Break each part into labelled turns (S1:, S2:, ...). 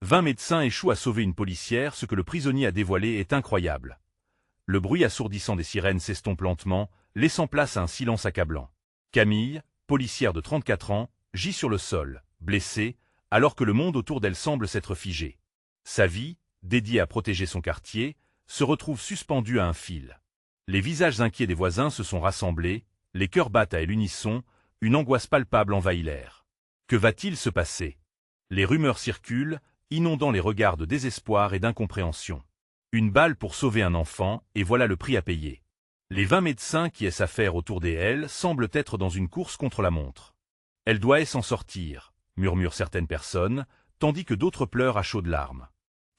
S1: 20 médecins échouent à sauver une policière, ce que le prisonnier a dévoilé est incroyable. Le bruit assourdissant des sirènes s'estompe lentement, laissant place à un silence accablant. Camille, policière de 34 ans, gît sur le sol, blessée, alors que le monde autour d'elle semble s'être figé. Sa vie, dédiée à protéger son quartier, se retrouve suspendue à un fil. Les visages inquiets des voisins se sont rassemblés, les cœurs battent à l'unisson, une angoisse palpable envahit l'air. Que va-t-il se passer? Les rumeurs circulent, inondant les regards de désespoir et d'incompréhension. Une balle pour sauver un enfant, et voilà le prix à payer. Les 20 médecins qui essaient faire autour d'elle semblent être dans une course contre la montre. Elle doit s'en sortir, murmurent certaines personnes, tandis que d'autres pleurent à chaudes larmes.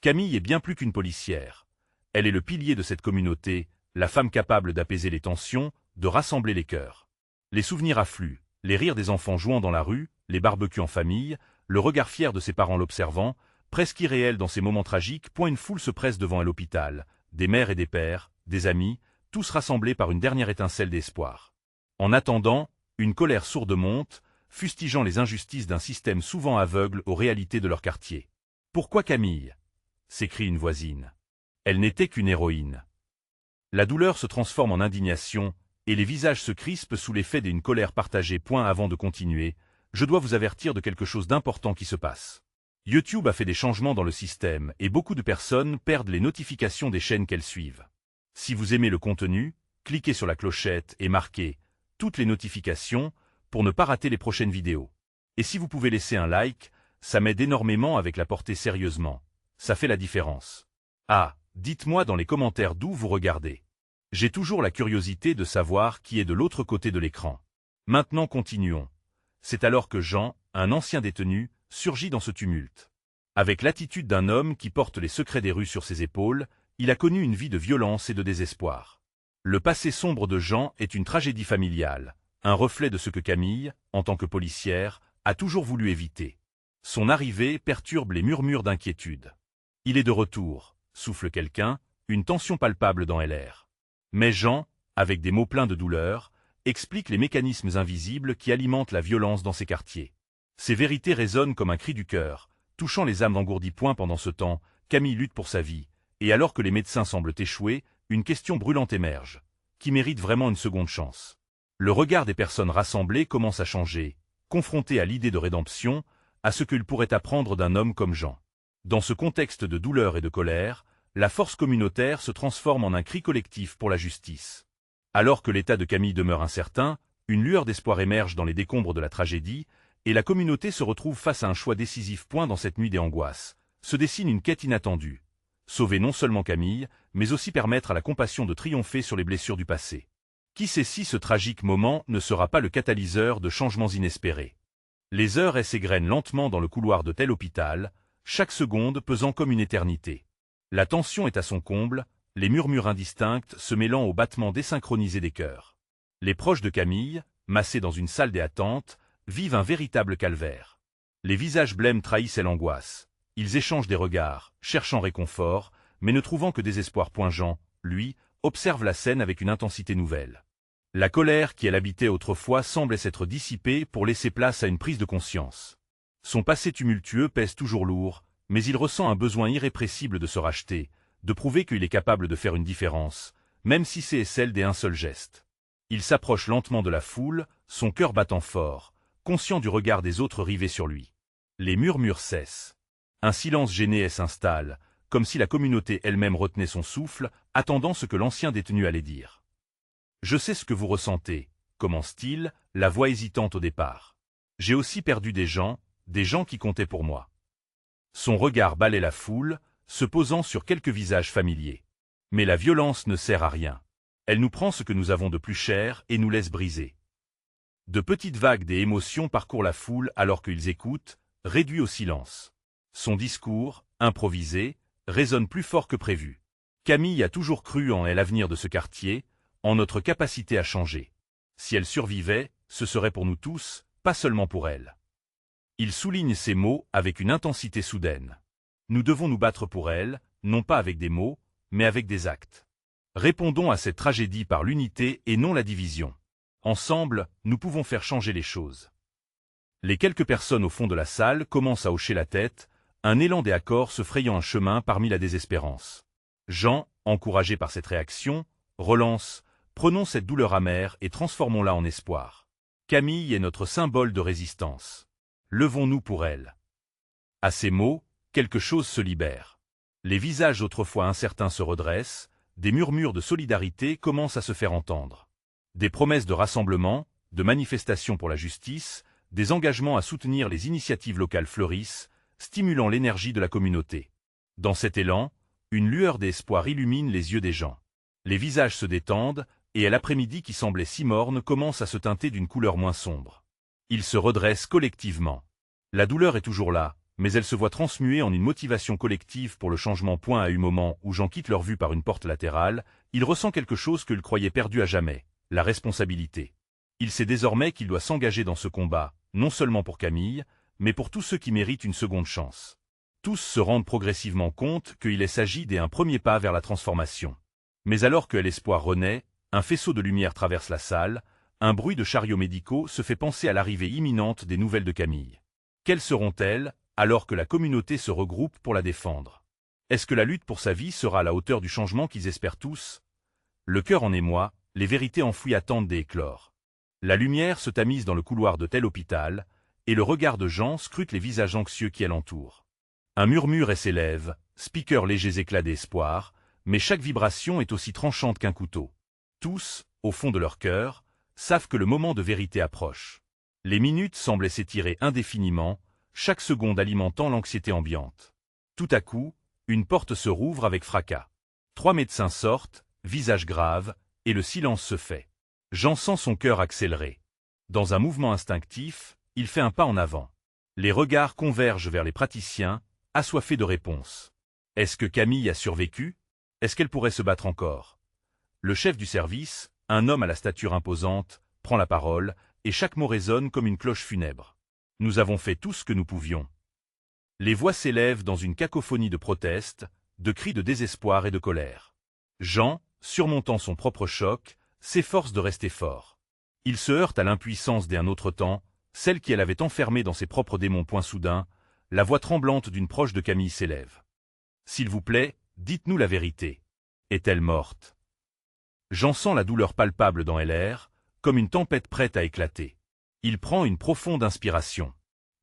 S1: Camille est bien plus qu'une policière. Elle est le pilier de cette communauté, la femme capable d'apaiser les tensions, de rassembler les cœurs. Les souvenirs affluent, les rires des enfants jouant dans la rue, les barbecues en famille, le regard fier de ses parents l'observant, presque irréel dans ces moments tragiques, une foule se presse devant l'hôpital, des mères et des pères, des amis, tous rassemblés par une dernière étincelle d'espoir. En attendant, une colère sourde monte, fustigeant les injustices d'un système souvent aveugle aux réalités de leur quartier. « Pourquoi Camille ?» s'écrie une voisine. Elle n'était qu'une héroïne. La douleur se transforme en indignation, et les visages se crispent sous l'effet d'une colère partagée. Avant de continuer, je dois vous avertir de quelque chose d'important qui se passe. YouTube a fait des changements dans le système et beaucoup de personnes perdent les notifications des chaînes qu'elles suivent. Si vous aimez le contenu, cliquez sur la clochette et marquez « Toutes les notifications » pour ne pas rater les prochaines vidéos. Et si vous pouvez laisser un like, ça m'aide énormément avec la portée sérieusement. Ça fait la différence. Ah, dites-moi dans les commentaires d'où vous regardez. J'ai toujours la curiosité de savoir qui est de l'autre côté de l'écran. Maintenant continuons. C'est alors que Jean, un ancien détenu, surgit dans ce tumulte. Avec l'attitude d'un homme qui porte les secrets des rues sur ses épaules, il a connu une vie de violence et de désespoir. Le passé sombre de Jean est une tragédie familiale, un reflet de ce que Camille, en tant que policière, a toujours voulu éviter. Son arrivée perturbe les murmures d'inquiétude. Il est de retour, souffle quelqu'un, une tension palpable dans l'air. Mais Jean, avec des mots pleins de douleur, explique les mécanismes invisibles qui alimentent la violence dans ces quartiers. Ces vérités résonnent comme un cri du cœur, touchant les âmes engourdies. Pendant ce temps, Camille lutte pour sa vie, et alors que les médecins semblent échouer, une question brûlante émerge. Qui mérite vraiment une seconde chance? Le regard des personnes rassemblées commence à changer, confronté à l'idée de rédemption, à ce qu'il pourrait apprendre d'un homme comme Jean. Dans ce contexte de douleur et de colère, la force communautaire se transforme en un cri collectif pour la justice. Alors que l'état de Camille demeure incertain, une lueur d'espoir émerge dans les décombres de la tragédie, et la communauté se retrouve face à un choix décisif. Dans cette nuit des angoisses, se dessine une quête inattendue. Sauver non seulement Camille, mais aussi permettre à la compassion de triompher sur les blessures du passé. Qui sait si ce tragique moment ne sera pas le catalyseur de changements inespérés. Les heures s'égrènent lentement dans le couloir de tel hôpital, chaque seconde pesant comme une éternité. La tension est à son comble, les murmures indistincts se mêlant aux battements désynchronisés des cœurs. Les proches de Camille, massés dans une salle d'attente, vivent un véritable calvaire. Les visages blêmes trahissent l'angoisse. Ils échangent des regards, cherchant réconfort, mais ne trouvant que désespoir. Jean, lui, observe la scène avec une intensité nouvelle. La colère qui l'habitait autrefois semble s'être dissipée pour laisser place à une prise de conscience. Son passé tumultueux pèse toujours lourd, mais il ressent un besoin irrépressible de se racheter, de prouver qu'il est capable de faire une différence, même si c'est celle d'un seul geste. Il s'approche lentement de la foule, son cœur battant fort, conscient du regard des autres rivés sur lui. Les murmures cessent. Un silence gêné s'installe, comme si la communauté elle-même retenait son souffle, attendant ce que l'ancien détenu allait dire. « Je sais ce que vous ressentez », commence-t-il, la voix hésitante au départ. « J'ai aussi perdu des gens qui comptaient pour moi. » Son regard balaie la foule, se posant sur quelques visages familiers. Mais la violence ne sert à rien. Elle nous prend ce que nous avons de plus cher et nous laisse briser. De petites vagues d'émotions parcourent la foule alors qu'ils écoutent, réduits au silence. Son discours, improvisé, résonne plus fort que prévu. Camille a toujours cru en l'avenir de ce quartier, en notre capacité à changer. Si elle survivait, ce serait pour nous tous, pas seulement pour elle. Il souligne ces mots avec une intensité soudaine. Nous devons nous battre pour elle, non pas avec des mots, mais avec des actes. Répondons à cette tragédie par l'unité et non la division. Ensemble, nous pouvons faire changer les choses. Les quelques personnes au fond de la salle commencent à hocher la tête, un élan des accords se frayant un chemin parmi la désespérance. Jean, encouragé par cette réaction, relance « Prenons cette douleur amère et transformons-la en espoir. Camille est notre symbole de résistance. Levons-nous pour elle. » À ces mots, quelque chose se libère. Les visages autrefois incertains se redressent, des murmures de solidarité commencent à se faire entendre. Des promesses de rassemblement, de manifestations pour la justice, des engagements à soutenir les initiatives locales fleurissent, stimulant l'énergie de la communauté. Dans cet élan, une lueur d'espoir illumine les yeux des gens. Les visages se détendent, et à l'après-midi qui semblait si morne commence à se teinter d'une couleur moins sombre. Ils se redressent collectivement. La douleur est toujours là, mais elle se voit transmuée en une motivation collective pour le changement. À un moment où Jean quitte leur vue par une porte latérale, il ressent quelque chose qu'il croyait perdu à jamais, la responsabilité. Il sait désormais qu'il doit s'engager dans ce combat, non seulement pour Camille, mais pour tous ceux qui méritent une seconde chance. Tous se rendent progressivement compte qu'il s'agit d'un premier pas vers la transformation. Mais alors que l'espoir renaît, un faisceau de lumière traverse la salle, un bruit de chariots médicaux se fait penser à l'arrivée imminente des nouvelles de Camille. Quelles seront-elles, alors que la communauté se regroupe pour la défendre? Est-ce que la lutte pour sa vie sera à la hauteur du changement qu'ils espèrent tous? Le cœur en émoi, les vérités enfouies attendent d'éclore. La lumière se tamise dans le couloir de tel hôpital, et le regard de Jean scrute les visages anxieux qui l'entourent. Un murmure s'élève, speaker légers éclats d'espoir, mais chaque vibration est aussi tranchante qu'un couteau. Tous, au fond de leur cœur, savent que le moment de vérité approche. Les minutes semblaient s'étirer indéfiniment, chaque seconde alimentant l'anxiété ambiante. Tout à coup, une porte se rouvre avec fracas. 3 médecins sortent, visage grave, et le silence se fait. Jean sent son cœur accélérer. Dans un mouvement instinctif, il fait un pas en avant. Les regards convergent vers les praticiens, assoiffés de réponses. Est-ce que Camille a survécu? Est-ce qu'elle pourrait se battre encore? Le chef du service, un homme à la stature imposante, prend la parole, et chaque mot résonne comme une cloche funèbre. Nous avons fait tout ce que nous pouvions. Les voix s'élèvent dans une cacophonie de protestes, de cris de désespoir et de colère. Jean, surmontant son propre choc, s'efforce de rester fort. Il se heurte à l'impuissance d'un autre temps, celle qui l'avait enfermé dans ses propres démons. Soudain, la voix tremblante d'une proche de Camille s'élève. « S'il vous plaît, dites-nous la vérité. Est-elle morte ?» Jean sent la douleur palpable dans l'air, comme une tempête prête à éclater. Il prend une profonde inspiration.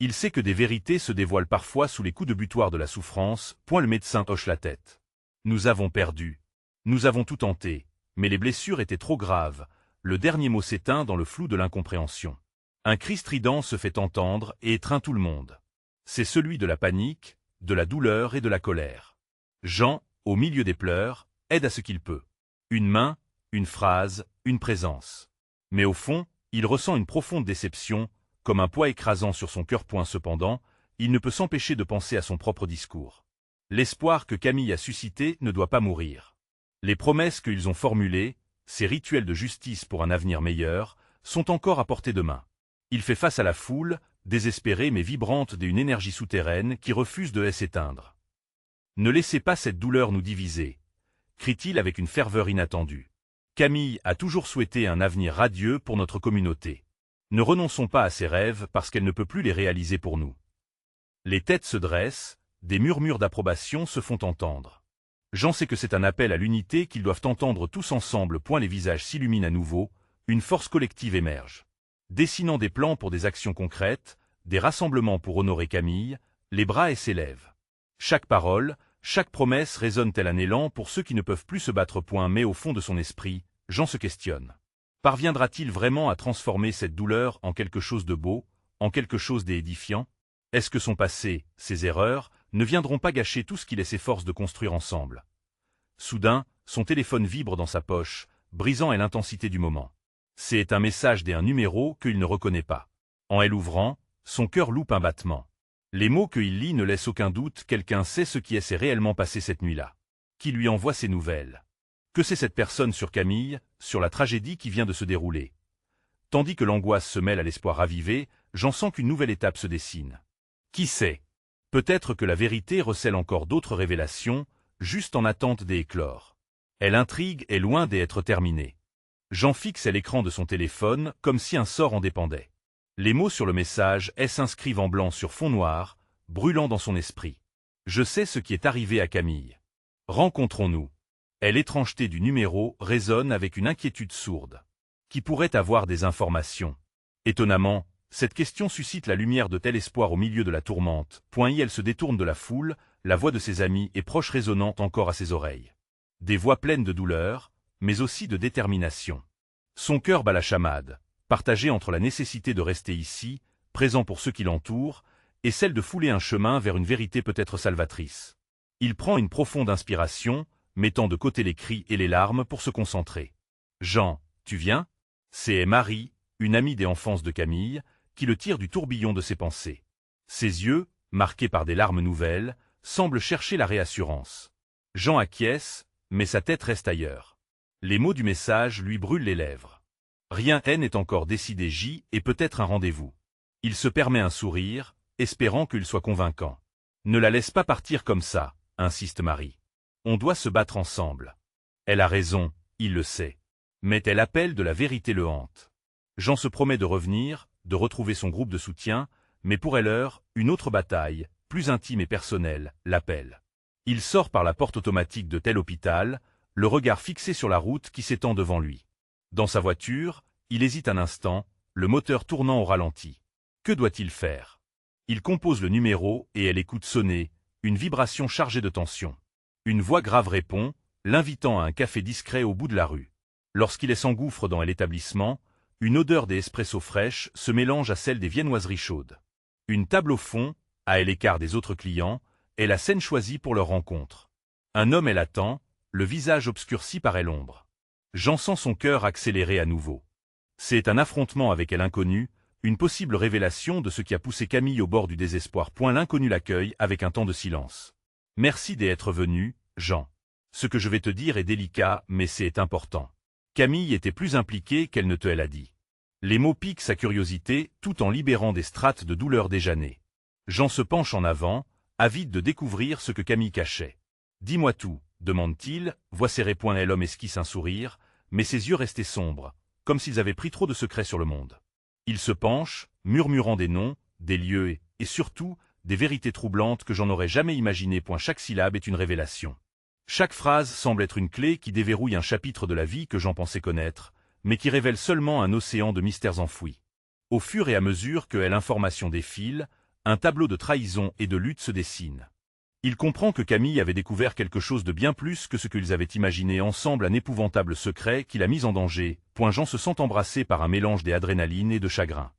S1: Il sait que des vérités se dévoilent parfois sous les coups de butoir de la souffrance. Le médecin hoche la tête. Nous avons perdu. Nous avons tout tenté, mais les blessures étaient trop graves. Le dernier mot s'éteint dans le flou de l'incompréhension. Un cri strident se fait entendre et étreint tout le monde. C'est celui de la panique, de la douleur et de la colère. Jean, au milieu des pleurs, aide à ce qu'il peut. Une main, une phrase, une présence. Mais au fond, il ressent une profonde déception, comme un poids écrasant sur son cœur. Cependant, il ne peut s'empêcher de penser à son propre discours. L'espoir que Camille a suscité ne doit pas mourir. Les promesses qu'ils ont formulées, ces rituels de justice pour un avenir meilleur, sont encore à portée de main. Il fait face à la foule, désespérée mais vibrante d'une énergie souterraine qui refuse de s'éteindre. « Ne laissez pas cette douleur nous diviser », crie-t-il avec une ferveur inattendue. Camille a toujours souhaité un avenir radieux pour notre communauté. Ne renonçons pas à ses rêves parce qu'elle ne peut plus les réaliser pour nous. Les têtes se dressent, des murmures d'approbation se font entendre. Jean sait que c'est un appel à l'unité qu'ils doivent entendre tous ensemble. Les visages s'illuminent à nouveau, une force collective émerge. Dessinant des plans pour des actions concrètes, des rassemblements pour honorer Camille, les bras s'élèvent. Chaque parole, chaque promesse résonne tel un élan pour ceux qui ne peuvent plus se battre. Mais au fond de son esprit, Jean se questionne. Parviendra-t-il vraiment à transformer cette douleur en quelque chose de beau, en quelque chose d'édifiant? Est-ce que son passé, ses erreurs, ne viendront pas gâcher tout ce qu'il s'efforce de construire ensemble? Soudain, son téléphone vibre dans sa poche, brisant l'intensité du moment. C'est un message d'un numéro qu'il ne reconnaît pas. En l'ouvrant, son cœur loupe un battement. Les mots qu'il lit ne laissent aucun doute, quelqu'un sait ce qui s'est réellement passé cette nuit-là. Qui lui envoie ces nouvelles? Que sait cette personne sur Camille, sur la tragédie qui vient de se dérouler? Tandis que l'angoisse se mêle à l'espoir ravivé, Jean sent qu'une nouvelle étape se dessine. Qui sait? Peut-être que la vérité recèle encore d'autres révélations, juste en attente d'éclore. L'intrigue est loin d'être terminée. Jean fixe l'écran de son téléphone comme si un sort en dépendait. Les mots sur le message s'inscrivent en blanc sur fond noir, brûlant dans son esprit. Je sais ce qui est arrivé à Camille. Rencontrons-nous. L'étrangeté du numéro résonne avec une inquiétude sourde. Qui pourrait avoir des informations? Étonnamment, cette question suscite la lumière de tel espoir au milieu de la tourmente. Elle se détourne de la foule, la voix de ses amis et proches résonnant encore à ses oreilles. Des voix pleines de douleur, mais aussi de détermination. Son cœur bat la chamade, partagé entre la nécessité de rester ici, présent pour ceux qui l'entourent, et celle de fouler un chemin vers une vérité peut-être salvatrice. Il prend une profonde inspiration, mettant de côté les cris et les larmes pour se concentrer. « Jean, tu viens ?» C'est Marie, une amie des enfances de Camille, qui le tire du tourbillon de ses pensées. Ses yeux, marqués par des larmes nouvelles, semblent chercher la réassurance. Jean acquiesce, mais sa tête reste ailleurs. Les mots du message lui brûlent les lèvres. Rien n'est encore décidé et peut-être un rendez-vous. Il se permet un sourire, espérant qu'il soit convaincant. Ne la laisse pas partir comme ça, insiste Marie. On doit se battre ensemble. Elle a raison, il le sait. Mais tel appel de la vérité le hante. Jean se promet de revenir, de retrouver son groupe de soutien, mais pour l'heure, une autre bataille, plus intime et personnelle, l'appelle. Il sort par la porte automatique de tel hôpital, le regard fixé sur la route qui s'étend devant lui. Dans sa voiture, il hésite un instant, le moteur tournant au ralenti. Que doit-il faire? Il compose le numéro et elle écoute sonner, une vibration chargée de tension. Une voix grave répond, l'invitant à un café discret au bout de la rue. Lorsqu'il s'engouffre dans l'établissement, une odeur des espressos fraîches se mélange à celle des viennoiseries chaudes. Une table au fond, à l'écart des autres clients, est la scène choisie pour leur rencontre. Un homme l'attend, le visage obscurci par l'ombre. Jean sent son cœur accélérer à nouveau. C'est un affrontement avec l'inconnu, une possible révélation de ce qui a poussé Camille au bord du désespoir. L'inconnu l'accueille avec un temps de silence. « Merci d'être venu, Jean. Ce que je vais te dire est délicat, mais c'est important. » Camille était plus impliquée qu'elle ne te l'a dit. Les mots piquent sa curiosité tout en libérant des strates de douleur déjà nées. Jean se penche en avant, avide de découvrir ce que Camille cachait. « Dis-moi tout, » demande-t-il, voix serrée. L'homme esquisse un sourire, mais ses yeux restaient sombres, comme s'ils avaient pris trop de secrets sur le monde. Il se penche, murmurant des noms, des lieux et surtout, des vérités troublantes que j'en aurais jamais imaginées. Chaque syllabe est une révélation. Chaque phrase semble être une clé qui déverrouille un chapitre de la vie que Jean pensait connaître, mais qui révèle seulement un océan de mystères enfouis. Au fur et à mesure que l'information défile, un tableau de trahison et de lutte se dessine. Il comprend que Camille avait découvert quelque chose de bien plus que ce qu'ils avaient imaginé ensemble, un épouvantable secret qui l'a mis en danger. Jean se sent embrassé par un mélange d'adrénaline et de chagrin.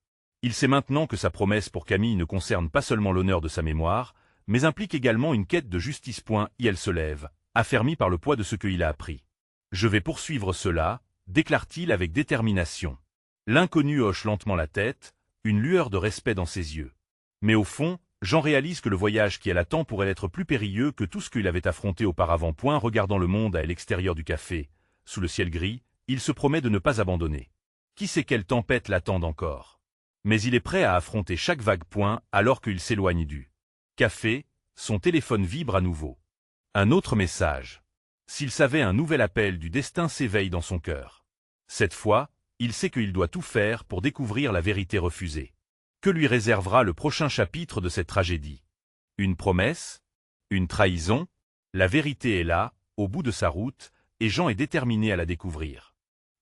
S1: Il sait maintenant que sa promesse pour Camille ne concerne pas seulement l'honneur de sa mémoire, mais implique également une quête de justice. Elle se lève, affermi par le poids de ce qu'il a appris. « Je vais poursuivre cela », déclare-t-il avec détermination. L'inconnu hoche lentement la tête, une lueur de respect dans ses yeux. Mais au fond, Jean réalise que le voyage qui l'attend pourrait être plus périlleux que tout ce qu'il avait affronté auparavant. Regardant le monde à l'extérieur du café, sous le ciel gris, il se promet de ne pas abandonner. Qui sait quelle tempête l'attend encore? Mais il est prêt à affronter chaque vague. Alors qu'il s'éloigne du café, son téléphone vibre à nouveau. Un autre message. S'il savait, un nouvel appel du destin s'éveille dans son cœur. Cette fois, il sait qu'il doit tout faire pour découvrir la vérité refusée. Que lui réservera le prochain chapitre de cette tragédie? Une promesse? Une trahison? La vérité est là, au bout de sa route, et Jean est déterminé à la découvrir.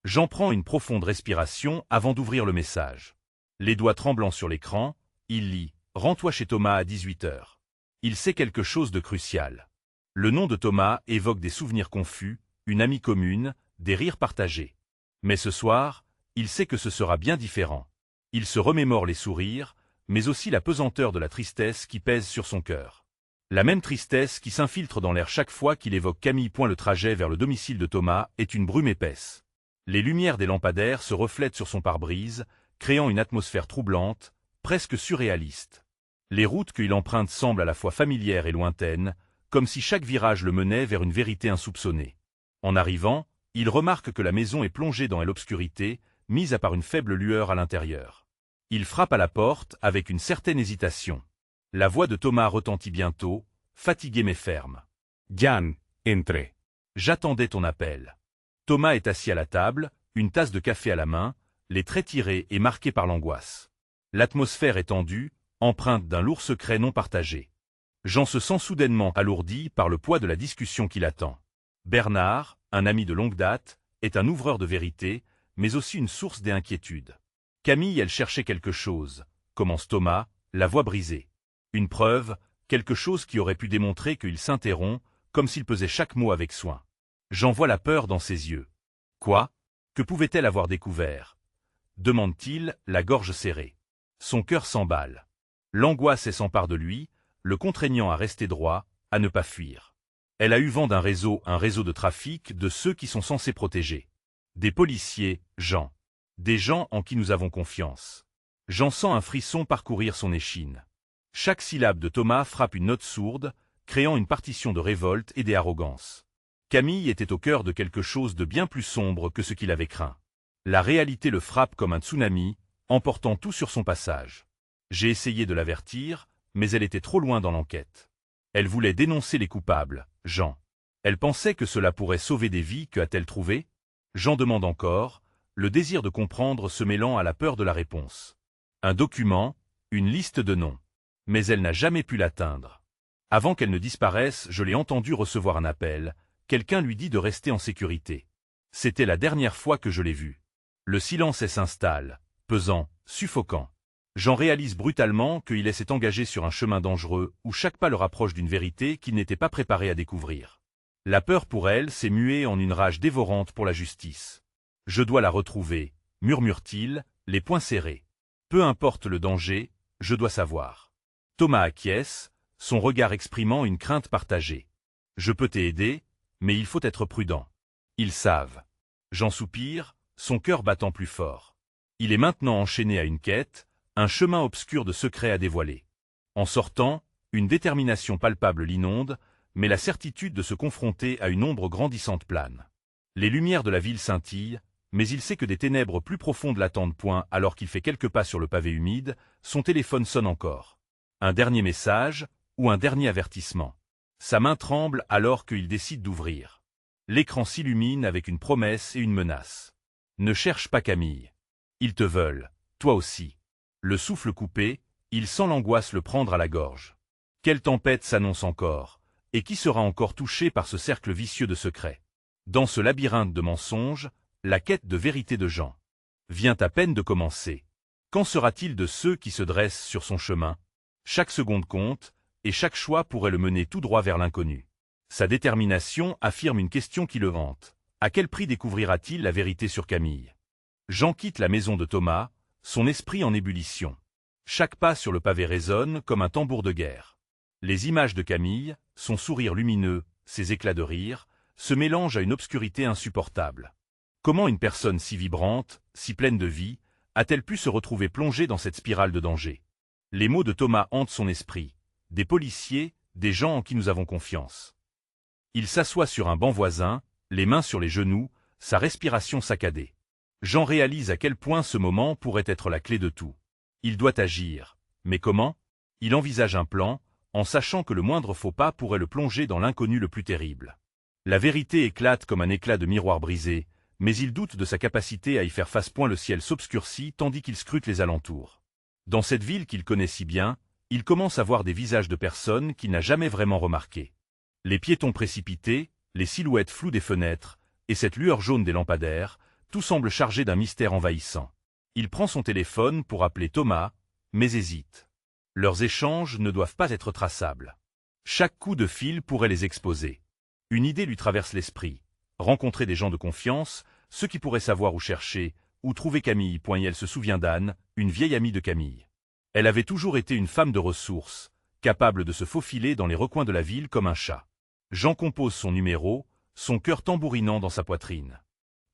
S1: Jean prend une profonde respiration avant d'ouvrir le message. Les doigts tremblants sur l'écran, il lit « Rends-toi chez Thomas à 18h ». Il sait quelque chose de crucial. Le nom de Thomas évoque des souvenirs confus, une amie commune, des rires partagés. Mais ce soir, il sait que ce sera bien différent. Il se remémore les sourires, mais aussi la pesanteur de la tristesse qui pèse sur son cœur. La même tristesse qui s'infiltre dans l'air chaque fois qu'il évoque Camille. Le trajet vers le domicile de Thomas est une brume épaisse. Les lumières des lampadaires se reflètent sur son pare-brise, créant une atmosphère troublante, presque surréaliste. Les routes qu'il emprunte semblent à la fois familières et lointaines, comme si chaque virage le menait vers une vérité insoupçonnée. En arrivant, il remarque que la maison est plongée dans l'obscurité, mise à part une faible lueur à l'intérieur. Il frappe à la porte avec une certaine hésitation. La voix de Thomas retentit bientôt, fatigué mais ferme. « Jan, entre. J'attendais ton appel. » Thomas est assis à la table, une tasse de café à la main, les traits tirés et marqués par l'angoisse. L'atmosphère est tendue, empreinte d'un lourd secret non partagé. Jean se sent soudainement alourdi par le poids de la discussion qui l'attend. Bernard, un ami de longue date, est un ouvreur de vérité, mais aussi une source d'inquiétude. Camille, elle cherchait quelque chose, commence Thomas, la voix brisée. Une preuve, quelque chose qui aurait pu démontrer qu'il s'interrompt, comme s'il pesait chaque mot avec soin. Jean voit la peur dans ses yeux. Quoi? Que pouvait-elle avoir découvert? Demande-t-il, la gorge serrée. Son cœur s'emballe. L'angoisse s'empare de lui, le contraignant à rester droit, à ne pas fuir. Elle a eu vent d'un réseau, un réseau de trafic de ceux qui sont censés protéger. Des policiers, Jean. Des gens en qui nous avons confiance. Jean sent un frisson parcourir son échine. Chaque syllabe de Thomas frappe une note sourde, créant une partition de révolte et d'arrogance. Camille était au cœur de quelque chose de bien plus sombre que ce qu'il avait craint. La réalité le frappe comme un tsunami, emportant tout sur son passage. J'ai essayé de l'avertir, mais elle était trop loin dans l'enquête. Elle voulait dénoncer les coupables, Jean. Elle pensait que cela pourrait sauver des vies, que a-t-elle trouvé? Jean demande encore, le désir de comprendre se mêlant à la peur de la réponse. Un document, une liste de noms. Mais elle n'a jamais pu l'atteindre. Avant qu'elle ne disparaisse, je l'ai entendu recevoir un appel, quelqu'un lui dit de rester en sécurité. C'était la dernière fois que je l'ai vue. Le silence s'installe, pesant, suffocant. Jean réalise brutalement qu'il s'est engagé sur un chemin dangereux où chaque pas le rapproche d'une vérité qu'il n'était pas préparé à découvrir. La peur pour elle s'est muée en une rage dévorante pour la justice. Je dois la retrouver, murmure-t-il, les poings serrés. Peu importe le danger, je dois savoir. Thomas acquiesce, son regard exprimant une crainte partagée. Je peux t'aider, mais il faut être prudent. Ils savent. Jean soupire, son cœur battant plus fort. Il est maintenant enchaîné à une quête, un chemin obscur de secrets à dévoiler. En sortant, une détermination palpable l'inonde, mais la certitude de se confronter à une ombre grandissante plane. Les lumières de la ville scintillent, mais il sait que des ténèbres plus profondes l'attendent. Point alors qu'il fait quelques pas sur le pavé humide, son téléphone sonne encore. Un dernier message, ou un dernier avertissement. Sa main tremble alors qu'il décide d'ouvrir. L'écran s'illumine avec une promesse et une menace. Ne cherche pas Camille. Ils te veulent, toi aussi. Le souffle coupé, il sent l'angoisse le prendre à la gorge. Quelle tempête s'annonce encore, et qui sera encore touché par ce cercle vicieux de secrets? Dans ce labyrinthe de mensonges, la quête de vérité de Jean vient à peine de commencer. Qu'en sera-t-il de ceux qui se dressent sur son chemin? Chaque seconde compte, et chaque choix pourrait le mener tout droit vers l'inconnu. Sa détermination affirme une question qui le hante. À quel prix découvrira-t-il la vérité sur Camille? Jean quitte la maison de Thomas, son esprit en ébullition. Chaque pas sur le pavé résonne comme un tambour de guerre. Les images de Camille, son sourire lumineux, ses éclats de rire, se mélangent à une obscurité insupportable. Comment une personne si vibrante, si pleine de vie, a-t-elle pu se retrouver plongée dans cette spirale de danger? Les mots de Thomas hantent son esprit. Des policiers, des gens en qui nous avons confiance. Il s'assoit sur un banc voisin, les mains sur les genoux, sa respiration saccadée. Jean réalise à quel point ce moment pourrait être la clé de tout. Il doit agir. Mais comment? Il envisage un plan, en sachant que le moindre faux pas pourrait le plonger dans l'inconnu le plus terrible. La vérité éclate comme un éclat de miroir brisé, mais il doute de sa capacité à y faire face. Le ciel s'obscurcit tandis qu'il scrute les alentours. Dans cette ville qu'il connaît si bien, il commence à voir des visages de personnes qu'il n'a jamais vraiment remarqués. Les piétons précipités, les silhouettes floues des fenêtres, et cette lueur jaune des lampadaires, tout semble chargé d'un mystère envahissant. Il prend son téléphone pour appeler Thomas, mais hésite. Leurs échanges ne doivent pas être traçables. Chaque coup de fil pourrait les exposer. Une idée lui traverse l'esprit. Rencontrer des gens de confiance, ceux qui pourraient savoir où chercher, où trouver Camille. Elle se souvient d'Anne, une vieille amie de Camille. Elle avait toujours été une femme de ressources, capable de se faufiler dans les recoins de la ville comme un chat. Jean compose son numéro, son cœur tambourinant dans sa poitrine.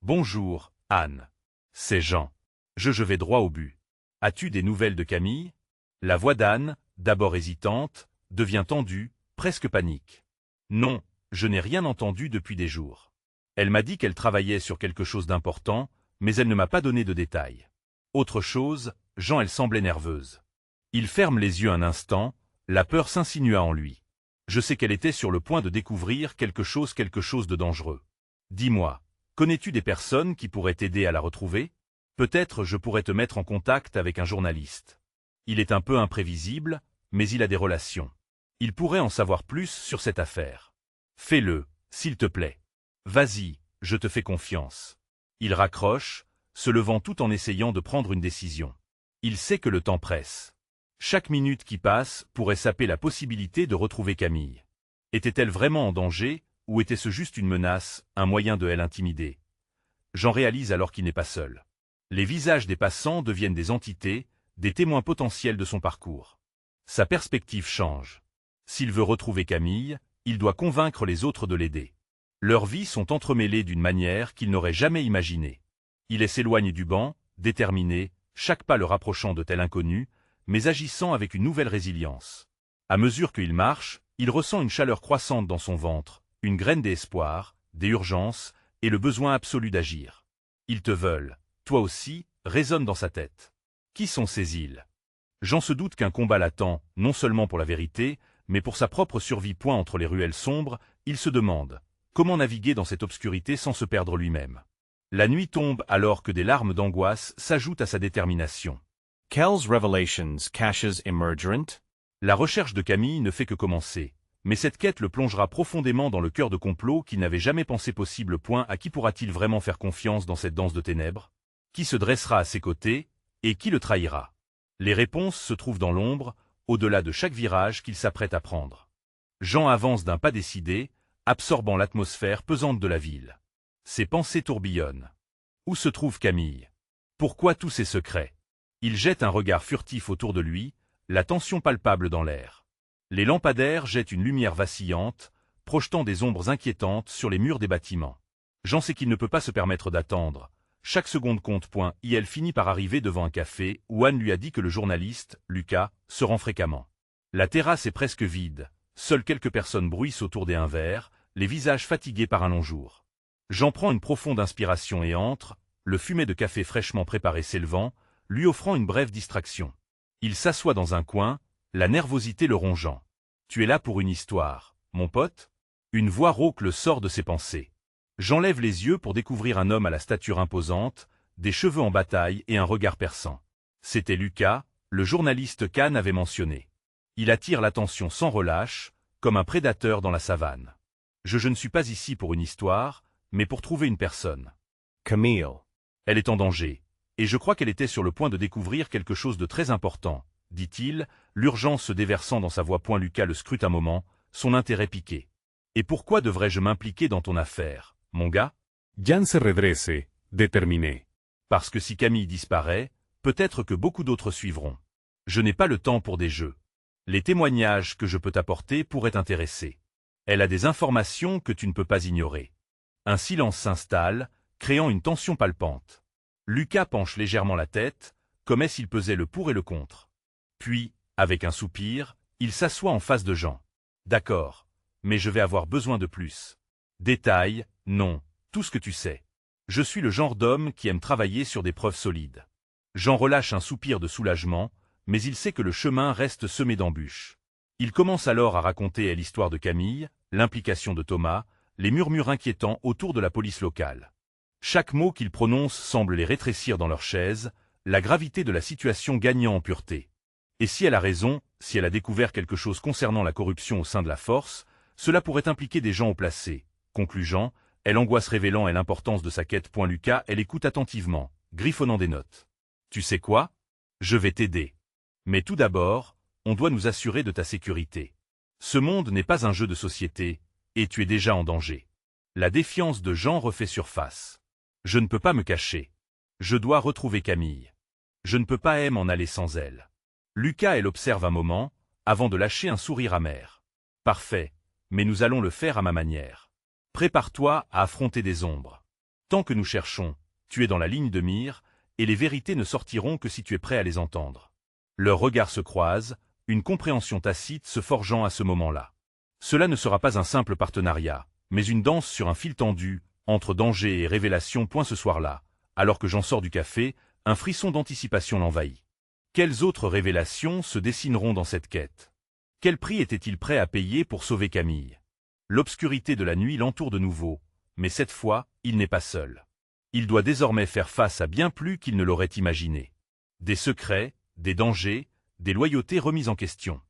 S1: Bonjour, Anne. C'est Jean. Je vais droit au but. As-tu des nouvelles de Camille? La voix d'Anne, d'abord hésitante, devient tendue, presque panique. Non, je n'ai rien entendu depuis des jours. Elle m'a dit qu'elle travaillait sur quelque chose d'important, mais elle ne m'a pas donné de détails. Autre chose, Jean, elle semblait nerveuse. Il ferme les yeux un instant, la peur s'insinua en lui. Je sais qu'elle était sur le point de découvrir quelque chose de dangereux. Dis-moi, connais-tu des personnes qui pourraient t'aider à la retrouver? Peut-être je pourrais te mettre en contact avec un journaliste. Il est un peu imprévisible, mais il a des relations. Il pourrait en savoir plus sur cette affaire. Fais-le, s'il te plaît. Vas-y, je te fais confiance. Il raccroche, se levant tout en essayant de prendre une décision. Il sait que le temps presse. Chaque minute qui passe pourrait saper la possibilité de retrouver Camille. Était-elle vraiment en danger, ou était-ce juste une menace, un moyen de l'intimider? J'en réalise alors qu'il n'est pas seul. Les visages des passants deviennent des entités, des témoins potentiels de son parcours. Sa perspective change. S'il veut retrouver Camille, il doit convaincre les autres de l'aider. Leurs vies sont entremêlées d'une manière qu'il n'aurait jamais imaginée. Il s'éloigne du banc, déterminé, chaque pas le rapprochant de tel inconnu, mais agissant avec une nouvelle résilience. À mesure qu'il marche, il ressent une chaleur croissante dans son ventre, une graine d'espoir, des urgences, et le besoin absolu d'agir. Ils te veulent, toi aussi, résonne dans sa tête. Qui sont ces îles? Jean se doute qu'un combat l'attend, non seulement pour la vérité, mais pour sa propre survie. Entre les ruelles sombres, il se demande comment naviguer dans cette obscurité sans se perdre lui-même. La nuit tombe alors que des larmes d'angoisse s'ajoutent à sa détermination.
S2: Kel's revelations caches emergent.
S1: La recherche de Camille ne fait que commencer, mais cette quête le plongera profondément dans le cœur de complot qu'il n'avait jamais pensé possible. À qui pourra-t-il vraiment faire confiance dans cette danse de ténèbres? Qui se dressera à ses côtés, et qui le trahira? Les réponses se trouvent dans l'ombre, au-delà de chaque virage qu'il s'apprête à prendre. Jean avance d'un pas décidé, absorbant l'atmosphère pesante de la ville. Ses pensées tourbillonnent. Où se trouve Camille? Pourquoi tous ces secrets? Il jette un regard furtif autour de lui, la tension palpable dans l'air. Les lampadaires jettent une lumière vacillante, projetant des ombres inquiétantes sur les murs des bâtiments. Jean sait qu'il ne peut pas se permettre d'attendre. Chaque seconde compte. Il finit par arriver devant un café où Anne lui a dit que le journaliste, Lucas, se rend fréquemment. La terrasse est presque vide, seules quelques personnes bruissent autour des verres, les visages fatigués par un long jour. Jean prend une profonde inspiration et entre, le fumet de café fraîchement préparé s'élevant, lui offrant une brève distraction. Il s'assoit dans un coin, la nervosité le rongeant. « Tu es là pour une histoire, mon pote ?» Une voix rauque le sort de ses pensées. J'enlève les yeux pour découvrir un homme à la stature imposante, des cheveux en bataille et un regard perçant. C'était Lucas, le journaliste qu'Anne avait mentionné. Il attire l'attention sans relâche, comme un prédateur dans la savane. Je ne suis pas ici pour une histoire, mais pour trouver une personne.
S2: Camille.
S1: Elle est en danger, et je crois qu'elle était sur le point de découvrir quelque chose de très important, dit-il, l'urgence se déversant dans sa voix. Lucas le scrute un moment, son intérêt piqué. Et pourquoi devrais-je m'impliquer dans ton affaire, mon gars?
S3: Jan se redresse, déterminé.
S1: Parce que si Camille disparaît, peut-être que beaucoup d'autres suivront. Je n'ai pas le temps pour des jeux. Les témoignages que je peux t'apporter pourraient t'intéresser. Elle a des informations que tu ne peux pas ignorer. Un silence s'installe, créant une tension palpante. Lucas penche légèrement la tête, comme s'il pesait le pour et le contre. Puis, avec un soupir, il s'assoit en face de Jean. D'accord, mais je vais avoir besoin de plus. Détails, non, tout ce que tu sais. Je suis le genre d'homme qui aime travailler sur des preuves solides. Jean relâche un soupir de soulagement, mais il sait que le chemin reste semé d'embûches. Il commence alors à raconter l'histoire de Camille, l'implication de Thomas, les murmures inquiétants autour de la police locale. Chaque mot qu'il prononce semble les rétrécir dans leur chaise, la gravité de la situation gagnant en pureté. Et si elle a raison, si elle a découvert quelque chose concernant la corruption au sein de la force, cela pourrait impliquer des gens haut placés. Conclut Jean, elle angoisse révélant l'importance de sa quête. Lucas, elle écoute attentivement, griffonnant des notes. Tu sais quoi? Je vais t'aider. Mais tout d'abord, on doit nous assurer de ta sécurité. Ce monde n'est pas un jeu de société, et tu es déjà en danger. La défiance de Jean refait surface. Je ne peux pas me cacher. Je dois retrouver Camille. Je ne peux pas m'en aller sans elle. Lucas, elle observe un moment, avant de lâcher un sourire amer. Parfait, mais nous allons le faire à ma manière. Prépare-toi à affronter des ombres. Tant que nous cherchons, tu es dans la ligne de mire, et les vérités ne sortiront que si tu es prêt à les entendre. Leurs regards se croisent, une compréhension tacite se forgeant à ce moment-là. Cela ne sera pas un simple partenariat, mais une danse sur un fil tendu, entre danger et révélation. Ce soir-là, alors que j'en sors du café, un frisson d'anticipation l'envahit. Quelles autres révélations se dessineront dans cette quête? Quel prix était-il prêt à payer pour sauver Camille? L'obscurité de la nuit l'entoure de nouveau, mais cette fois, il n'est pas seul. Il doit désormais faire face à bien plus qu'il ne l'aurait imaginé. Des secrets, des dangers, des loyautés remises en question.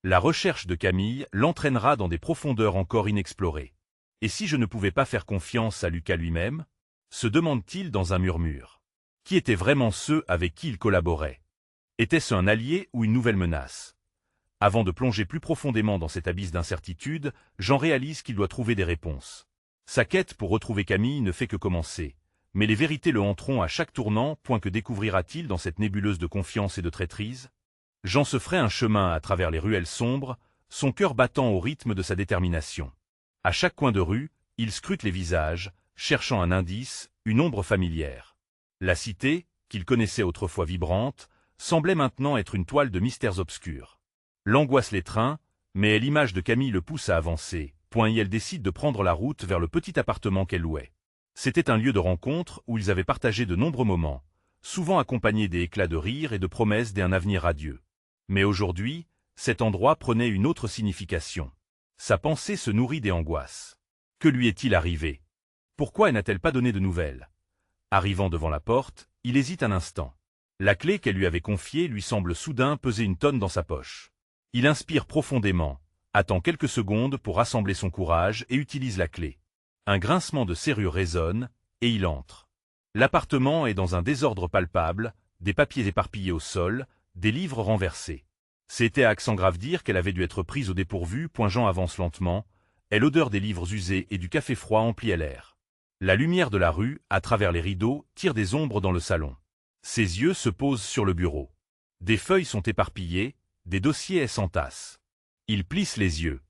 S1: La recherche de Camille l'entraînera dans des profondeurs encore inexplorées. Et si je ne pouvais pas faire confiance à Lucas lui-même? Se demande-t-il dans un murmure. Qui étaient vraiment ceux avec qui il collaborait? Était-ce un allié ou une nouvelle menace? Avant de plonger plus profondément dans cet abysse d'incertitude, Jean réalise qu'il doit trouver des réponses. Sa quête pour retrouver Camille ne fait que commencer, mais les vérités le hanteront à chaque tournant. Que découvrira-t-il dans cette nébuleuse de confiance et de traîtrise? Jean se ferait un chemin à travers les ruelles sombres, son cœur battant au rythme de sa détermination. À chaque coin de rue, il scrute les visages, cherchant un indice, une ombre familière. La cité, qu'il connaissait autrefois vibrante, semblait maintenant être une toile de mystères obscurs. L'angoisse l'étreint, mais l'image de Camille le pousse à avancer, et elle décide de prendre la route vers le petit appartement qu'elle louait. C'était un lieu de rencontre où ils avaient partagé de nombreux moments, souvent accompagnés des éclats de rire et de promesses d'un avenir radieux. Mais aujourd'hui, cet endroit prenait une autre signification. Sa pensée se nourrit des angoisses. Que lui est-il arrivé? Pourquoi n'a-t-elle pas donné de nouvelles? Arrivant devant la porte, il hésite un instant. La clé qu'elle lui avait confiée lui semble soudain peser une tonne dans sa poche. Il inspire profondément, attend quelques secondes pour rassembler son courage et utilise la clé. Un grincement de serrure résonne, et il entre. L'appartement est dans un désordre palpable, des papiers éparpillés au sol, des livres renversés. C'était à accent grave dire qu'elle avait dû être prise au dépourvu. Jean avance lentement, et l'odeur des livres usés et du café froid emplit l'air. La lumière de la rue, à travers les rideaux, tire des ombres dans le salon. Ses yeux se posent sur le bureau. Des feuilles sont éparpillées, des dossiers s'entassent. Il plisse les yeux.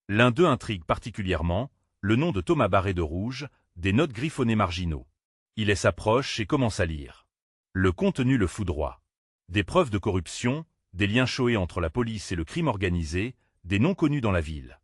S1: L'un d'eux intrigue particulièrement, le nom de Thomas barré de rouge, des notes griffonnées marginaux. Il s'approche et commence à lire. Le contenu le foudroie. Des preuves de corruption, des liens choés entre la police et le crime organisé, des noms connus dans la ville.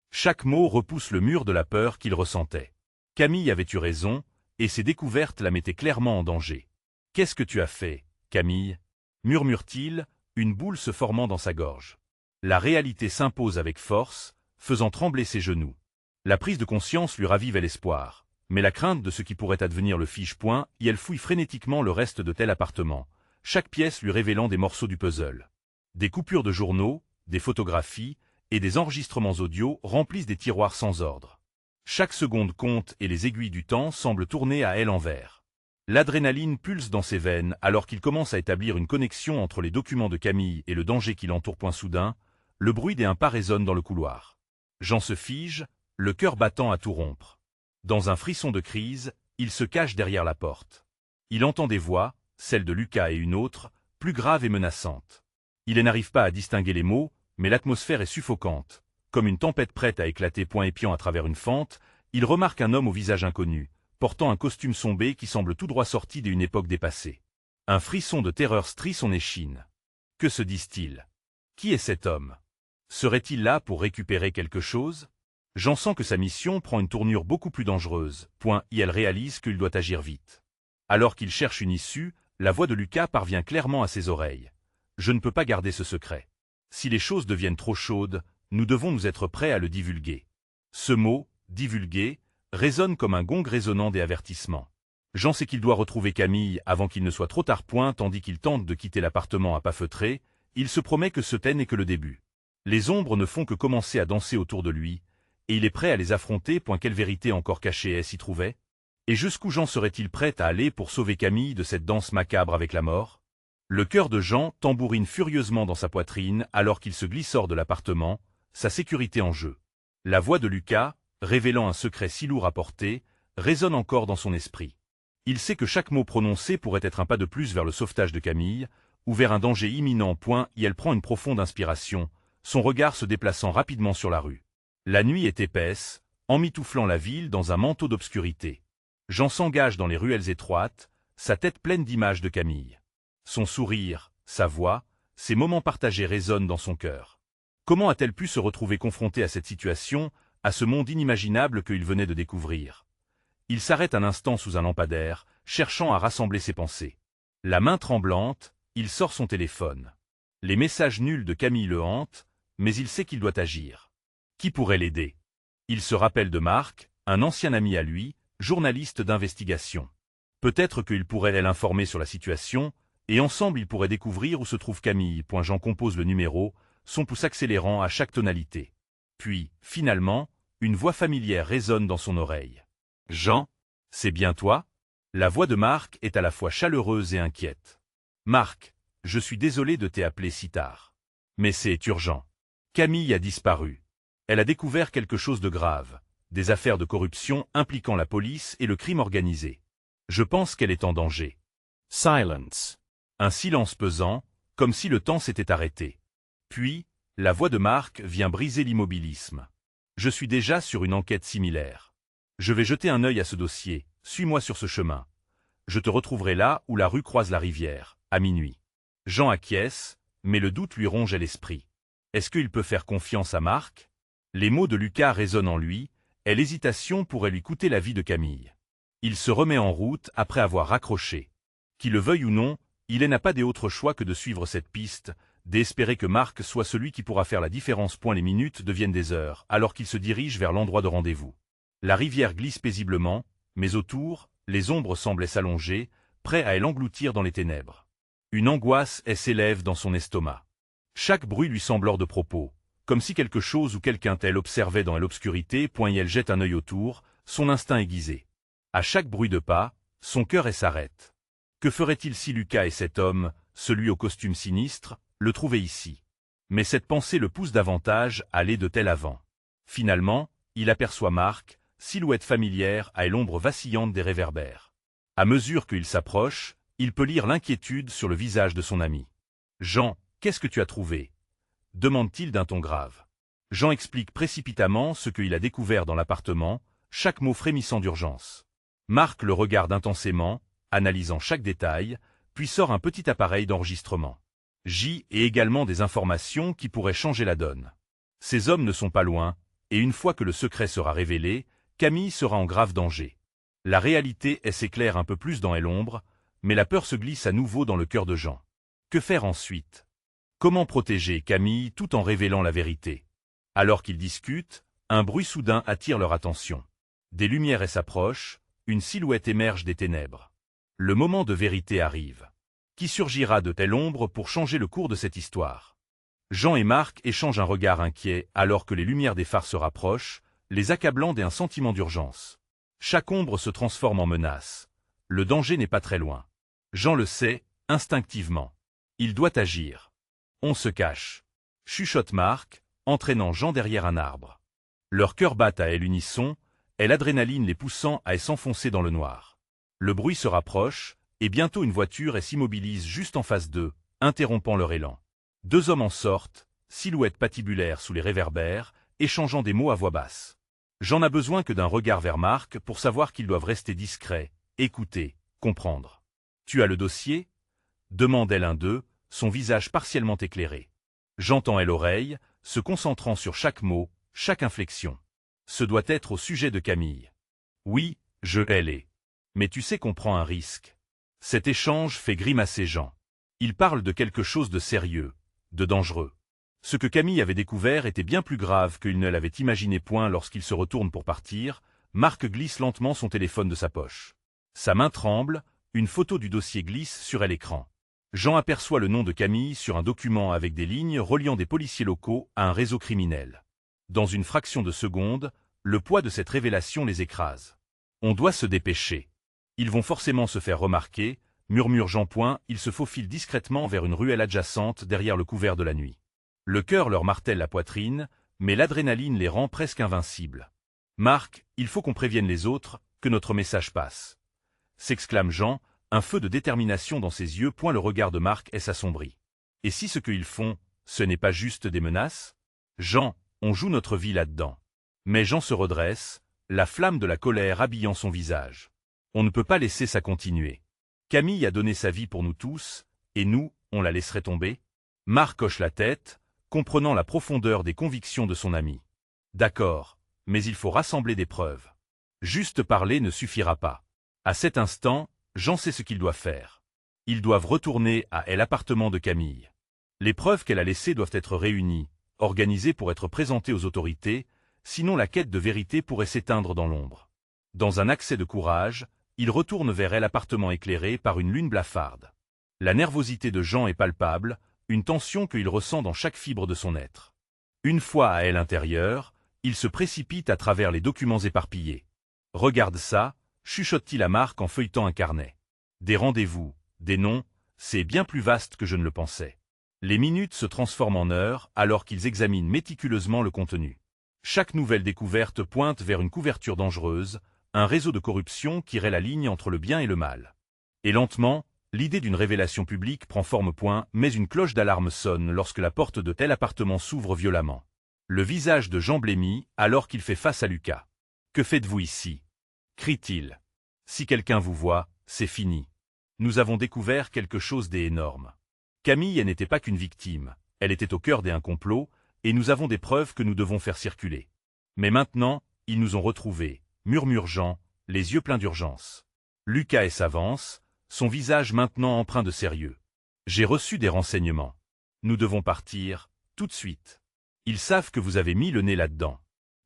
S1: Chaque mot repousse le mur de la peur qu'il ressentait. Camille avait eu raison, et ses découvertes la mettaient clairement en danger. « Qu'est-ce que tu as fait, Camille ?» murmure-t-il, une boule se formant dans sa gorge. La réalité s'impose avec force, faisant trembler ses genoux. La prise de conscience lui ravive l'espoir, mais la crainte de ce qui pourrait advenir le fiche point, et elle fouille frénétiquement le reste de tel appartement, chaque pièce lui révélant des morceaux du puzzle. Des coupures de journaux, des photographies et des enregistrements audio remplissent des tiroirs sans ordre. Chaque seconde compte et les aiguilles du temps semblent tourner à l'envers. L'adrénaline pulse dans ses veines alors qu'il commence à établir une connexion entre les documents de Camille et le danger qui l'entoure. Soudain, le bruit d'un pas résonne dans le couloir. Jean se fige, le cœur battant à tout rompre. Dans un frisson de crise, il se cache derrière la porte. Il entend des voix, celle de Lucas et une autre, plus grave et menaçante. Il n'arrive pas à distinguer les mots, mais l'atmosphère est suffocante. Comme une tempête prête à éclater épiant à travers une fente, il remarque un homme au visage inconnu, portant un costume sombré qui semble tout droit sorti d'une époque dépassée. Un frisson de terreur strie son échine. Que se disent-ils? Qui est cet homme? Serait-il là pour récupérer quelque chose? Jean sent que sa mission prend une tournure beaucoup plus dangereuse, et elle réalise qu'il doit agir vite. Alors qu'il cherche une issue, la voix de Lucas parvient clairement à ses oreilles. « Je ne peux pas garder ce secret. Si les choses deviennent trop chaudes, nous devons nous être prêts à le divulguer. » Ce mot, divulguer, résonne comme un gong résonnant des avertissements. Jean sait qu'il doit retrouver Camille avant qu'il ne soit trop tard. Tandis qu'il tente de quitter l'appartement à pas feutrés, il se promet que ce n'est que le début. Les ombres ne font que commencer à danser autour de lui, et il est prêt à les affronter. Quelle vérité encore cachée s'y trouvait? Et jusqu'où Jean serait-il prêt à aller pour sauver Camille de cette danse macabre avec la mort? Le cœur de Jean tambourine furieusement dans sa poitrine alors qu'il se glisse hors de l'appartement, sa sécurité en jeu. La voix de Lucas, révélant un secret si lourd à porter, résonne encore dans son esprit. Il sait que chaque mot prononcé pourrait être un pas de plus vers le sauvetage de Camille, ou vers un danger imminent. Et elle prend une profonde inspiration, son regard se déplaçant rapidement sur la rue. La nuit est épaisse, emmitouflant la ville dans un manteau d'obscurité. Jean s'engage dans les ruelles étroites, sa tête pleine d'images de Camille. Son sourire, sa voix, ces moments partagés résonnent dans son cœur. Comment a-t-elle pu se retrouver confrontée à cette situation, à ce monde inimaginable qu'il venait de découvrir? Il s'arrête un instant sous un lampadaire, cherchant à rassembler ses pensées. La main tremblante, il sort son téléphone. Les messages nuls de Camille le hantent, mais il sait qu'il doit agir. Qui pourrait l'aider? Il se rappelle de Marc, un ancien ami à lui, journaliste d'investigation. Peut-être qu'il pourrait l'informer sur la situation, et ensemble ils pourraient découvrir où se trouve Camille. Jean compose le numéro, son pouce accélérant à chaque tonalité. Puis, finalement, une voix familière résonne dans son oreille. « Jean, c'est bien toi ?» La voix de Marc est à la fois chaleureuse et inquiète. « Marc, je suis désolé de t'appeler si tard. Mais c'est urgent. Camille a disparu. Elle a découvert quelque chose de grave, des affaires de corruption impliquant la police et le crime organisé. Je pense qu'elle est en danger. »
S2: Silence.
S1: Un silence pesant, comme si le temps s'était arrêté. Puis, la voix de Marc vient briser l'immobilisme. « Je suis déjà sur une enquête similaire. Je vais jeter un œil à ce dossier, suis-moi sur ce chemin. Je te retrouverai là où la rue croise la rivière, à minuit. » Jean acquiesce, mais le doute lui ronge à l'esprit. Est-ce qu'il peut faire confiance à Marc? Les mots de Lucas résonnent en lui, et l'hésitation pourrait lui coûter la vie de Camille. Il se remet en route après avoir raccroché. Qu'il le veuille ou non, il n'a pas d'autre choix que de suivre cette piste, d'espérer que Marc soit celui qui pourra faire la différence. Les minutes deviennent des heures, alors qu'il se dirige vers l'endroit de rendez-vous. La rivière glisse paisiblement, mais autour, les ombres semblaient s'allonger, prêts à l'engloutir dans les ténèbres. Une angoisse s'élève dans son estomac. Chaque bruit lui semble hors de propos, comme si quelque chose ou quelqu'un tel observait dans l'obscurité. Elle jette un œil autour, son instinct aiguisé. À chaque bruit de pas, son cœur s'arrête. Que ferait-il si Lucas et cet homme, celui au costume sinistre, le trouvaient ici? Mais cette pensée le pousse davantage à aller de tel avant. Finalement, il aperçoit Marc, silhouette familière à l'ombre vacillante des réverbères. À mesure qu'il s'approche, il peut lire l'inquiétude sur le visage de son ami. « Jean, qu'est-ce que tu as trouvé ?» demande-t-il d'un ton grave. Jean explique précipitamment ce qu'il a découvert dans l'appartement, chaque mot frémissant d'urgence. Marc le regarde intensément, analysant chaque détail, puis sort un petit appareil d'enregistrement. J et également des informations qui pourraient changer la donne. Ces hommes ne sont pas loin, et une fois que le secret sera révélé, Camille sera en grave danger. La réalité s'éclaire un peu plus dans l'ombre, mais la peur se glisse à nouveau dans le cœur de Jean. Que faire ensuite? Comment protéger Camille tout en révélant la vérité? Alors qu'ils discutent, un bruit soudain attire leur attention. Des lumières s'approchent, une silhouette émerge des ténèbres. Le moment de vérité arrive. Qui surgira de telle ombre pour changer le cours de cette histoire? Jean et Marc échangent un regard inquiet alors que les lumières des phares se rapprochent, les accablant d'un sentiment d'urgence. Chaque ombre se transforme en menace. Le danger n'est pas très loin. Jean le sait, instinctivement. Il doit agir. On se cache. Chuchote Marc, entraînant Jean derrière un arbre. Leurs cœurs battent à l'unisson, et l'adrénaline les poussant à s'enfoncer dans le noir. Le bruit se rapproche, et bientôt une voiture s'immobilise juste en face d'eux, interrompant leur élan. Deux hommes en sortent, silhouettes patibulaires sous les réverbères, échangeant des mots à voix basse. Jean n'a besoin que d'un regard vers Marc pour savoir qu'ils doivent rester discrets, écouter, comprendre. « Tu as le dossier ?» demande l'un d'eux, son visage partiellement éclairé. Jean tend l'oreille, se concentrant sur chaque mot, chaque inflexion. Ce doit être au sujet de Camille. « Oui, je l'ai. Mais tu sais qu'on prend un risque. » Cet échange fait grimacer Jean. Il parle de quelque chose de sérieux, de dangereux. Ce que Camille avait découvert était bien plus grave qu'il ne l'avait imaginé. Lorsqu'il se retourne pour partir, Marc glisse lentement son téléphone de sa poche. Sa main tremble, une photo du dossier glisse sur l'écran. Jean aperçoit le nom de Camille sur un document avec des lignes reliant des policiers locaux à un réseau criminel. Dans une fraction de seconde, le poids de cette révélation les écrase. On doit se dépêcher. Ils vont forcément se faire remarquer, murmure Jean. Il se faufile discrètement vers une ruelle adjacente derrière le couvert de la nuit. Le cœur leur martèle la poitrine, mais l'adrénaline les rend presque invincibles. « Marc, il faut qu'on prévienne les autres, que notre message passe. » s'exclame Jean, un feu de détermination dans ses yeux. Le regard de Marc s'assombrit. Et si ce qu'ils font, ce n'est pas juste des menaces? Jean, on joue notre vie là-dedans. Mais Jean se redresse, la flamme de la colère habillant son visage. On ne peut pas laisser ça continuer. Camille a donné sa vie pour nous tous, et nous, on la laisserait tomber? Marc hoche la tête, comprenant la profondeur des convictions de son ami. D'accord, mais il faut rassembler des preuves. Juste parler ne suffira pas. À cet instant, Jean sait ce qu'il doit faire. Ils doivent retourner à l'appartement de Camille. Les preuves qu'elle a laissées doivent être réunies, organisées pour être présentées aux autorités, sinon la quête de vérité pourrait s'éteindre dans l'ombre. Dans un accès de courage, il retourne vers l'appartement éclairé par une lune blafarde. La nervosité de Jean est palpable, une tension qu'il ressent dans chaque fibre de son être. Une fois à elle intérieure, il se précipite à travers les documents éparpillés. « Regarde ça », chuchote-t-il à Marc en feuilletant un carnet. Des rendez-vous, des noms, c'est bien plus vaste que je ne le pensais. Les minutes se transforment en heures alors qu'ils examinent méticuleusement le contenu. Chaque nouvelle découverte pointe vers une couverture dangereuse, un réseau de corruption qui raie la ligne entre le bien et le mal. Et lentement, l'idée d'une révélation publique prend forme. Mais une cloche d'alarme sonne lorsque la porte de tel appartement s'ouvre violemment. Le visage de Jean blêmit alors qu'il fait face à Lucas. « Que faites-vous ici » crie-t-il. « Si quelqu'un vous voit, c'est fini. Nous avons découvert quelque chose d'énorme. Camille n'était pas qu'une victime, elle était au cœur d'un complot, et nous avons des preuves que nous devons faire circuler. Mais maintenant, ils nous ont retrouvés, murmure Jean, les yeux pleins d'urgence. Lucas s'avance, son visage maintenant empreint de sérieux. J'ai reçu des renseignements. Nous devons partir, tout de suite. Ils savent que vous avez mis le nez là-dedans.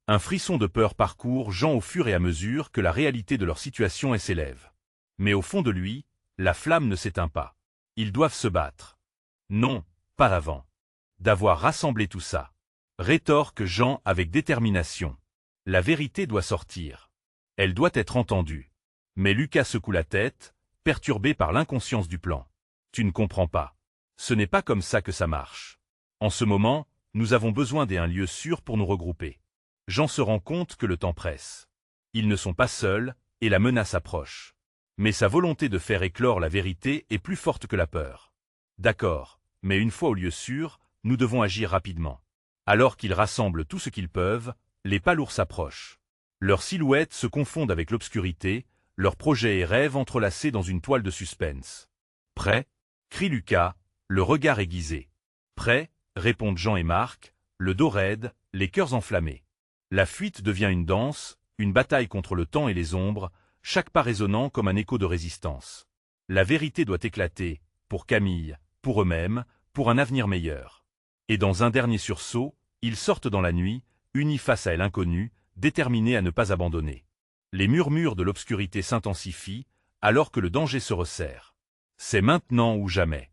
S1: Un frisson de peur parcourt Jean au fur et à mesure que la réalité de leur situation s'élève. Mais au fond de lui, la flamme ne s'éteint pas. Ils doivent se battre. Non, pas avant. D'avoir rassemblé tout ça. Rétorque Jean avec détermination. La vérité doit sortir. Elle doit être entendue. Mais Lucas secoue la tête, perturbé par l'inconscience du plan. Tu ne comprends pas. Ce n'est pas comme ça que ça marche. En ce moment, nous avons besoin d'un lieu sûr pour nous regrouper. Jean se rend compte que le temps presse. Ils ne sont pas seuls, et la menace approche. Mais sa volonté de faire éclore la vérité est plus forte que la peur. D'accord, mais une fois au lieu sûr, nous devons agir rapidement. Alors qu'ils rassemblent tout ce qu'ils peuvent, les pas lourds s'approchent. Leurs silhouettes se confondent avec l'obscurité, leurs projets et rêves entrelacés dans une toile de suspense. « Prêt » crie Lucas, le regard aiguisé. « Prêt » répondent Jean et Marc, le dos raide, les cœurs enflammés. La fuite devient une danse, une bataille contre le temps et les ombres, chaque pas résonnant comme un écho de résistance. La vérité doit éclater, pour Camille, pour eux-mêmes, pour un avenir meilleur. Et dans un dernier sursaut, ils sortent dans la nuit, unis face à l'inconnu, déterminés à ne pas abandonner. Les murmures de l'obscurité s'intensifient, alors que le danger se resserre. C'est maintenant ou jamais.